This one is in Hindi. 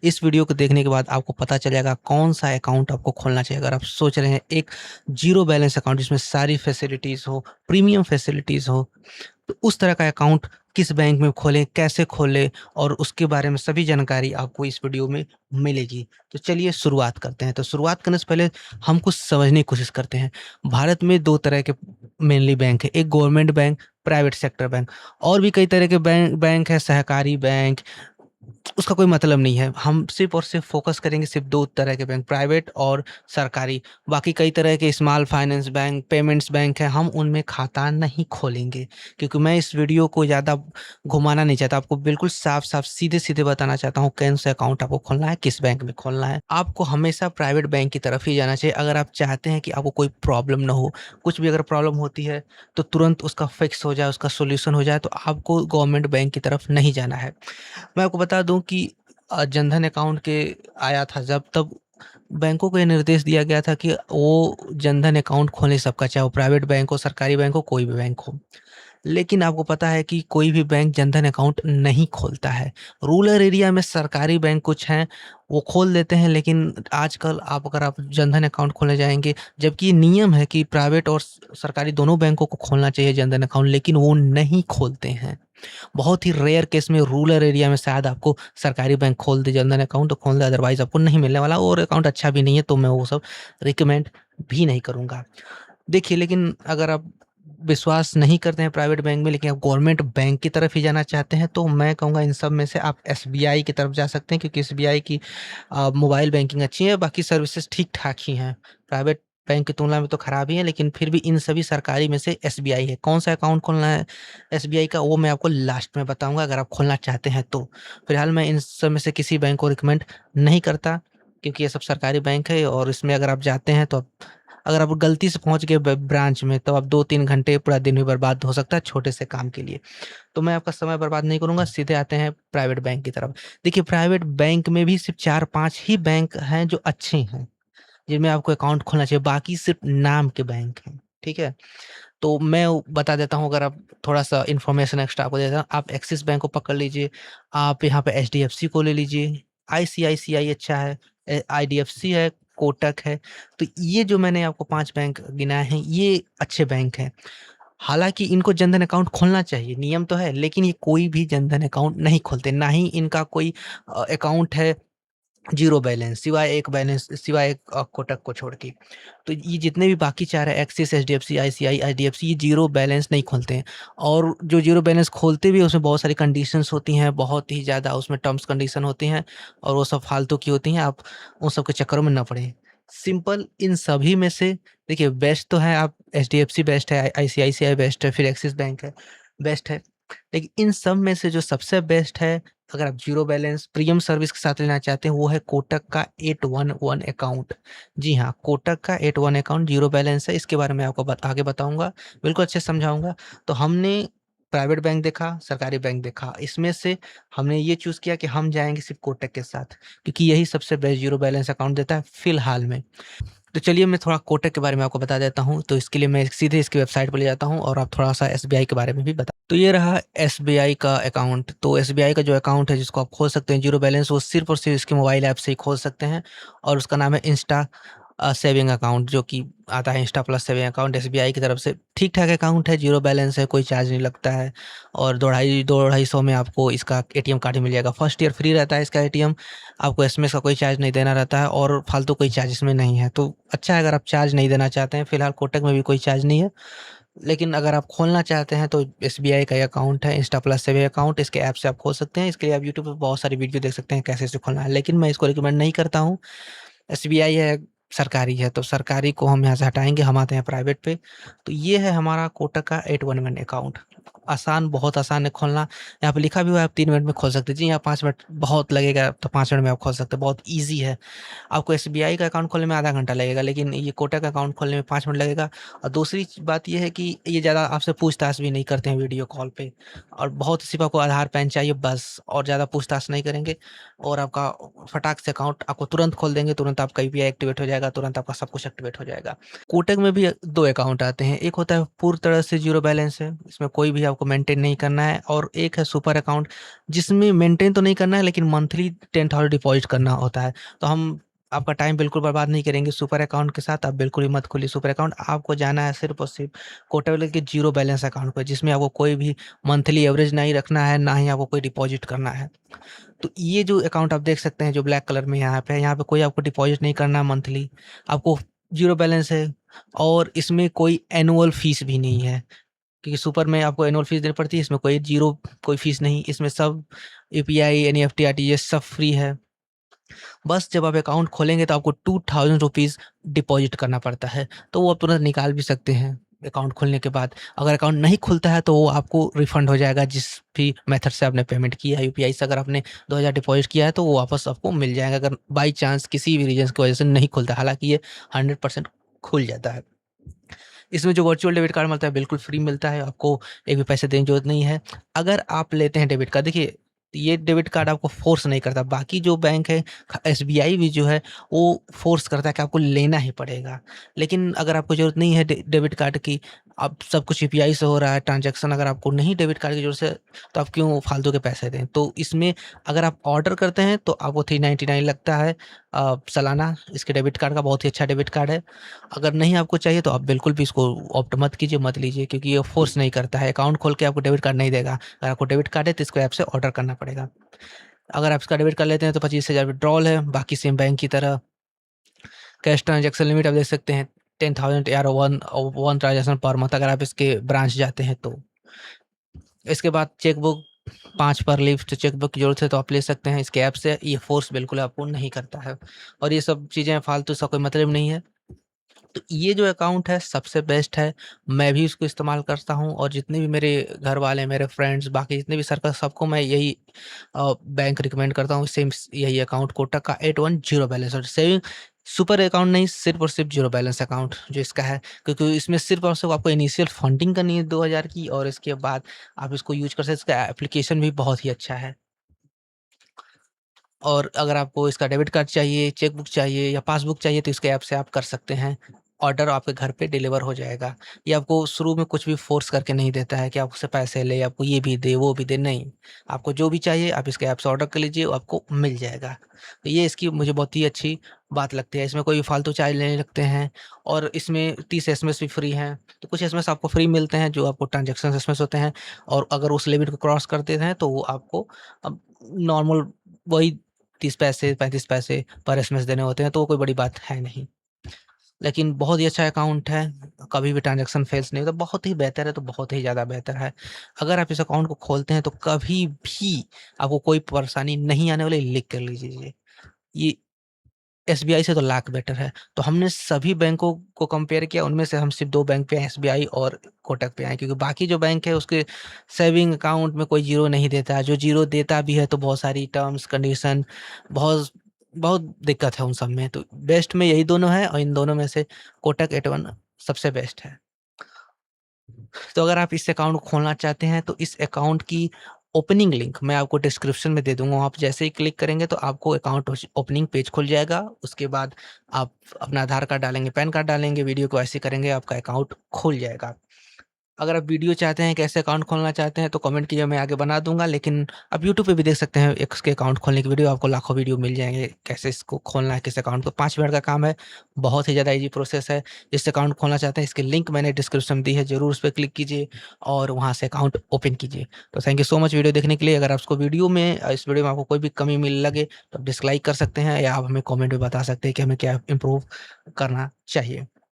इस वीडियो को देखने के बाद आपको पता चलेगा कौन सा अकाउंट आपको खोलना चाहिए। अगर आप सोच रहे हैं एक ज़ीरो बैलेंस अकाउंट जिसमें सारी फैसिलिटीज़ हो, प्रीमियम फैसिलिटीज़ हो, तो उस तरह का अकाउंट किस बैंक में खोलें, कैसे खोलें और उसके बारे में सभी जानकारी आपको इस वीडियो में मिलेगी। तो चलिए शुरुआत करते हैं। तो शुरुआत करने से पहले हम कुछ समझने की कोशिश करते हैं। भारत में 2 तरह के मेनली बैंक हैं, एक government bank, private sector bank. और भी कई तरह के बैंक हैं, सहकारी बैंक, उसका कोई मतलब नहीं है। हम सिर्फ़ और सिर्फ़ फ़ोकस करेंगे सिर्फ़ 2 तरह के बैंक, प्राइवेट और सरकारी। बाकी कई तरह के small finance bank, payments bank हैं, हम उनमें खाता नहीं खोलेंगे, क्योंकि मैं इस वीडियो को ज़्यादा घुमाना नहीं चाहता। आपको बिल्कुल साफ-साफ, सीधे-सीधे बताना चाहता हूँ कौन सा अकाउंट आपको खोलना है, किस बैंक में खोलना है। आपको हमेशा प्राइवेट बैंक की तरफ ही जाना चाहिए अगर आप चाहते हैं कि आपको कोई प्रॉब्लम ना हो। कुछ भी अगर प्रॉब्लम होती है, तो तुरंत उसका फिक्स हो जाए, उसका सॉल्यूशन हो जाए, तो आपको गवर्नमेंट बैंक की तरफ नहीं जाना है। मैं आपको बता दूँ कि जनधन अकाउंट के आया था जब, तब बैंकों को ये निर्देश दिया गया था कि वो जनधन अकाउंट खोलें सबका, चाहे वो प्राइवेट बैंक हो, सरकारी बैंक हो, कोई भी बैंक हो। लेकिन आपको पता है कि कोई भी बैंक जनधन अकाउंट नहीं खोलता है। रूरल एरिया में सरकारी बैंक कुछ हैं, वो खोल देते हैं, लेकिन आजकल अगर आप जनधन अकाउंट खोलने जाएँगे, जबकि ये नियम है कि प्राइवेट और सरकारी दोनों बैंकों को खोलना चाहिए जनधन अकाउंट, लेकिन वो नहीं खोलते हैं। बहुत ही रेयर केस में रूरल एरिया में शायद आपको सरकारी बैंक खोल दे, जनधन अकाउंट तो खोल दे, अदरवाइज़ आपको नहीं मिलने वाला, और अकाउंट अच्छा भी नहीं है, तो मैं वो सब रिकमेंड भी नहीं करूँगा। देखिए, लेकिन अगर आप विश्वास नहीं करते हैं प्राइवेट बैंक में, लेकिन आप गवर्नमेंट बैंक की तरफ ही जाना चाहते हैं, तो मैं कहूँगा इन सब में से आप एसबीआई की तरफ जा सकते हैं, क्योंकि एसबीआई की मोबाइल बैंकिंग अच्छी है, बाकी सर्विसेज़ ठीक-ठाक ही हैं। प्राइवेट बैंक की तुलना में तो खराब ही है, लेकिन फिर भी इन सभी सरकारी में से एसबीआई है। कौन-सा अकाउंट खोलना है एसबीआई का, वो मैं आपको लास्ट में बताऊँगा अगर आप खोलना चाहते हैं तो। फिलहाल मैं इन सब में से किसी बैंक को रिकमेंड नहीं करता, क्योंकि ये सब सरकारी बैंक है, और इसमें अगर आप जाते हैं तो अगर आप गलती से पहुँच गए ब्रांच में, तो आप 2-3 घंटे, पूरा दिन भी बर्बाद हो सकता है छोटे से काम के लिए। तो मैं आपका समय बर्बाद नहीं करूँगा, सीधे आते हैं प्राइवेट बैंक की तरफ। देखिए, प्राइवेट बैंक में भी सिर्फ़ 4-5 ही बैंक हैं जो अच्छे हैं, जिनमें आपको अकाउंट खोलना चाहिए, बाकी सिर्फ़ नाम के बैंक हैं, ठीक है? तो मैं वो बता देता हूँ, अगर आप थोड़ा-सा इन्फॉर्मेशन एक्स्ट्रा आपको देता हूँ, आप एक्सिस बैंक को पकड़ लीजिए, आप यहाँ पे एचडीएफसी को ले लीजिए, आईसीआईसीआई अच्छा है, आईडीएफसी है, कोटक है। तो ये जो मैंने आपको 5 बैंक गिनाए हैं, ये अच्छे बैंक हैं। हालाँकि इनको जनधन अकाउंट खोलना चाहिए, नियम तो है, लेकिन ये कोई भी जनधन अकाउंट नहीं खोलते, ना ही इनका कोई अकाउंट है ज़ीरो बैलेंस, सिवाय एक कोटक को छोड़ के। तो ये जितने भी बाकी 4 हैं, एक्सिस, एचडीएफसी, आईसीआई, आईडीएफसी, ये ज़ीरो बैलेंस नहीं खोलते हैं, और जो ज़ीरो बैलेंस खोलते भी हैं उसमें बहुत सारी कंडीशंस होती हैं, बहुत ही ज़्यादा उसमें टर्म्स कंडीशन होती हैं, और वो सब फालतू की होती हैं, आप उन सब के चक्करों में ना पड़ें। सिंपल इन सभी में से देखिए, बेस्ट तो है, आप एचडीएफसी बेस्ट है, आईसीआईसीआई बेस्ट है, फिर एक्सिस बैंक है, बेस्ट है। लेकिन इन सब में से जो सबसे बेस्ट है, अगर आप ज़ीरो बैलेंस प्रीमियम सर्विस के साथ लेना चाहते हैं, वो है कोटक का 811 अकाउंट। जी हाँ, कोटक का 81 अकाउंट ज़ीरो बैलेंस है, इसके बारे में आपको आगे बताऊँगा, बिल्कुल अच्छे से समझाऊँगा। तो हमने प्राइवेट बैंक देखा, सरकारी बैंक देखा, इसमें से हमने ये चूज़ किया कि हम जाएँगे सिर्फ़ कोटक के साथ, क्योंकि यही सबसे बेस्ट ज़ीरो बैलेंस अकाउंट देता है फ़िलहाल में। तो चलिए मैं थोड़ा कोटक के बारे में आपको बता देता हूँ, तो इसके लिए मैं सीधे इसकी वेबसाइट पे ले जाता हूँ, और आप थोड़ा-सा एसबीआई के बारे में भी बता। तो ये रहा एसबीआई का अकाउंट। तो एसबीआई का जो अकाउंट है जिसको आप खोल सकते हैं ज़ीरो बैलेंस, वो सिर्फ़ और सिर्फ़ इसके मोबाइल ऐप से ही खोल सकते हैं, और उसका नाम है इंस्टा सेविंग अकाउंट, जो कि आता है Insta plus saving account SBI की तरफ से। ठीक-ठाक अकाउंट है, ज़ीरो बैलेंस है, कोई चार्ज नहीं लगता है, और 2 ढाई सौ में आपको इसका एटीएम कार्ड ही मिल जाएगा। फर्स्ट ईयर फ्री रहता है इसका एटीएम, आपको एसएमएस का कोई चार्ज नहीं देना रहता है, और फालतू कोई चार्ज इसमें नहीं है। तो अच्छा है अगर आप चार्ज नहीं देना चाहते हैं, फिलहाल कोटक में भी कोई चार्ज नहीं है। लेकिन अगर आप खोलना चाहते हैं तो एसबीआई का ये अकाउंट है, इंस्टा प्लस सेविंग अकाउंट, इसके ऐप से आप खोल सकते हैं। इसके लिए आप यूट्यूब पे बहुत सारी वीडियो देख सकते हैं कैसे इसे खोलना है, लेकिन मैं इसको रिकमेंड नहीं करता हूँ। एसबीआई है, सरकारी है, तो सरकारी को हम यहाँ से हटाएँगे, हम आते हैं प्राइवेट पे। तो ये है हमारा कोटक का 811 अकाउंट। आसान, बहुत आसान है खोलना। यहाँ पे लिखा भी हुआ है आप 3 मिनट में खोल सकते हैं। जी हाँ, 5 मिनट बहुत लगेगा, तो 5 मिनट में आप खोल सकते हैं, बहुत ईज़ी है। आपको एसबीआई का अकाउंट खोलने में आधा घंटा लगेगा, लेकिन ये कोटक का अकाउंट खोलने में 5 मिनट लगेगा। और दूसरी बात ये है कि ये ज़्यादा आपसे पूछताछ भी नहीं करते हैं वीडियो कॉल पे, और बहुत सिर्फ़ आपको आधार, पैन चाहिए बस, और ज़्यादा पूछताछ नहीं करेंगे, और आपका फटाक से अकाउंट आपको तुरंत खोल देंगे, तुरंत आपका यूपीआई एक्टिवेट हो जाएगा। जाएगा, तुरंत आपका सब कुछ एक्टिवेट हो जाएगा। कोटक में भी 2 अकाउंट आते हैं, एक होता है पूरी तरह से ज़ीरो बैलेंस है, इसमें कोई भी आपको मेंटेन नहीं करना है, और एक है सुपर अकाउंट जिसमें मेंटेन तो नहीं करना है लेकिन मंथली 10,000 डिपॉज़िट करना होता है। तो हम आपका टाइम बिल्कुल बर्बाद नहीं करेंगे सुपर अकाउंट के साथ, आप बिल्कुल ही मत खोलिए सुपर अकाउंट। आपको जाना है सिर्फ़ और सिर्फ़ कोटक वाले के ज़ीरो बैलेंस अकाउंट पे, जिसमें आपको कोई भी मंथली एवरेज नहीं रखना है, ना ही आपको कोई डिपॉज़िट करना है। तो ये जो अकाउंट आप देख सकते हैं जो ब्लैक कलर में यहाँ पे कोई आपको डिपॉज़िट नहीं करना है मंथली, आपको ज़ीरो बैलेंस है, और इसमें कोई एनुअल फ़ीस भी नहीं है, क्योंकि सुपर में आपको एनुअल फ़ीस देनी पड़ती है, इसमें कोई फ़ीस नहीं, इसमें सब यूपीआई, एनईएफटी, आरटीजीएस सब फ्री है। बस जब आप अकाउंट खोलेंगे तो आपको ₹2000 डिपॉज़िट करना पड़ता है, तो वो आप तुरंत निकाल भी सकते हैं अकाउंट खोलने के बाद। अगर अकाउंट नहीं खुलता है तो वो आपको रिफ़ंड हो जाएगा, जिस भी मेथड से आपने पेमेंट किया है। यूपीआई से अगर आपने 2000 डिपॉज़िट किया है तो वो वापस आपको मिल जाएगा, अगर बाई चांस किसी भी रीज़न्स की वजह से नहीं खुलता, हालाँकि ये 100% खुल जाता है। इसमें जो वर्चुअल डेबिट कार्ड मिलता है बिल्कुल फ्री मिलता है, आपको एक भी पैसे देने की ज़रूरत नहीं है। अगर आप लेते हैं डेबिट कार्ड, देखिए ये डेबिट कार्ड आपको फ़ोर्स नहीं करता, बाकी जो बैंक है एसबीआई भी जो है वो फ़ोर्स करता है कि आपको लेना ही पड़ेगा। लेकिन अगर आपको ज़रूरत नहीं है डेबिट कार्ड की, अब सब कुछ यूपीआई से हो रहा है ट्रांज़ैक्शन, अगर आपको नहीं डेबिट कार्ड की ज़रूरत है तो आप क्यों फालतू के पैसे दें। तो इसमें अगर आप ऑर्डर करते हैं तो आपको 399 लगता है सालाना, इसके डेबिट कार्ड का बहुत ही अच्छा डेबिट कार्ड है। अगर नहीं आपको चाहिए तो आप बिल्कुल भी इसको ऑप्ट मत कीजिए, मत लीजिए, क्योंकि ये फ़ोर्स नहीं करता है। अकाउंट खोल के आपको डेबिट कार्ड नहीं देगा। अगर आपको डेबिट कार्ड है तो इसको ऐप से ऑर्डर करना पड़ेगा। अगर आप इसका डेबिट कार्ड लेते हैं तो 25,000 विथड्रॉल है, बाकी सेम बैंक की तरह। कैश ट्रांज़ैक्शन लिमिट आप देख सकते हैं 10,000 या 1 ट्रांज़ैक्शन पर मंथ, अगर आप इसके ब्रांच जाते हैं तो। इसके बाद चेकबुक 5 पर लीफ तो चेकबुक की ज़रूरत है तो आप ले सकते हैं इसके ऐप से, ये फ़ोर्स बिल्कुल आपको नहीं करता है। और ये सब चीज़ें फालतू सा कोई मतलब नहीं है। तो ये जो अकाउंट है सबसे बेस्ट है, मैं भी इसको इस्तेमाल करता हूँ, और जितने भी मेरे घर वाले, मेरे फ्रेंड्स, बाकी जितने भी सर्कल, सबको मैं यही बैंक रिकमेंड करता हूँ, सेम यही अकाउंट कोटक का 81 जीरो बैलेंस और सेविंग सुपर अकाउंट नहीं, सिर्फ और सिर्फ जीरो बैलेंस अकाउंट जो इसका है, क्योंकि इसमें सिर्फ और सिर्फ आपको इनिशियल फंडिंग करनी है 2000 की, और इसके बाद आप इसको यूज कर सकते हैं। इसका एप्लीकेशन भी बहुत ही अच्छा है। और अगर आपको इसका डेबिट कार्ड चाहिए, चेक बुक चाहिए या पासबुक चाहिए तो इसके ऐप से आप कर सकते हैं। ऑर्डर आपके घर पे डिलीवर हो जाएगा। ये आपको शुरू में कुछ भी फ़ोर्स करके नहीं देता है कि आप उससे पैसे लें, आपको ये भी दे, वो भी दे, नहीं। आपको जो भी चाहिए आप इसके ऐप से ऑर्डर कर लीजिए, वो आपको मिल जाएगा। तो ये इसकी मुझे बहुत ही अच्छी बात लगती है। इसमें कोई फालतू चार्ज नहीं लगते हैं, और इसमें 30 एसएमएस भी फ्री हैं। तो कुछ एसएमएस आपको फ्री मिलते हैं जो आपको ट्रांज़ैक्शन एसएमएस होते हैं, और अगर उस लिमिट को क्रॉस करते हैं तो वो आपको अब नॉर्मल वही 30 पैसे, 35 पैसे पर एसएमएस देने होते हैं, तो वो कोई बड़ी बात है नहीं। लेकिन बहुत ही अच्छा अकाउंट है, कभी भी ट्रांज़ैक्शन फेल्स नहीं होता, बहुत ही बेहतर है, तो बहुत ही ज़्यादा बेहतर है। अगर आप इस अकाउंट को खोलते हैं तो कभी भी आपको कोई परेशानी नहीं आने वाली, लिख कर लीजिए। ये एसबीआई से तो लाख बेटर है। तो हमने सभी बैंकों को कंपेयर किया, उनमें से हम सिर्फ़ 2 बैंक पे हैं, एसबीआई और कोटक पे आए, क्योंकि बाकी जो बैंक है उसके सेविंग अकाउंट में कोई ज़ीरो नहीं देता है। जो ज़ीरो देता भी है तो बहुत सारी टर्म्स, कंडीशन, बहुत बहुत दिक्कत है उन सब में। तो बेस्ट में यही दोनों है, और इन दोनों में से कोटक 81 सबसे बेस्ट है। तो अगर आप इस अकाउंट को खोलना चाहते हैं तो इस अकाउंट की ओपनिंग लिंक मैं आपको डिस्क्रिप्शन में दे दूँगा। आप जैसे ही क्लिक करेंगे तो आपको अकाउंट ओपनिंग पेज खुल जाएगा। उसके बाद आप अपना आधार कार्ड डालेंगे, पैन कार्ड डालेंगे, वीडियो को ऐसे करेंगे, आपका अकाउंट खुल जाएगा। अगर आप वीडियो चाहते हैं, कैसे अकाउंट खोलना चाहते हैं तो कमेंट कीजिए, मैं आगे बना दूँगा। लेकिन आप यूट्यूब पे भी देख सकते हैं एक इसके अकाउंट खोलने की वीडियो, आपको लाखों वीडियो मिल जाएँगे, कैसे इसको खोलना है, किस अकाउंट को। 5 मिनट का काम है, बहुत ही ज़्यादा ईज़ी प्रोसेस है। जिस अकाउंट खोलना चाहते हैं इसकी लिंक मैंने डिस्क्रिप्शन में दी है, ज़रूर उस पे क्लिक कीजिए और वहाँ से अकाउंट ओपन कीजिए। तो thank you so much video देखने के लिए। अगर आपको वीडियो में इस वीडियो में आपको कोई भी कमी मिल लगे तो आप डिसलाइक कर सकते हैं, या आप हमें कमेंट में बता सकते हैं कि हमें क्या इम्प्रूव करना चाहिए।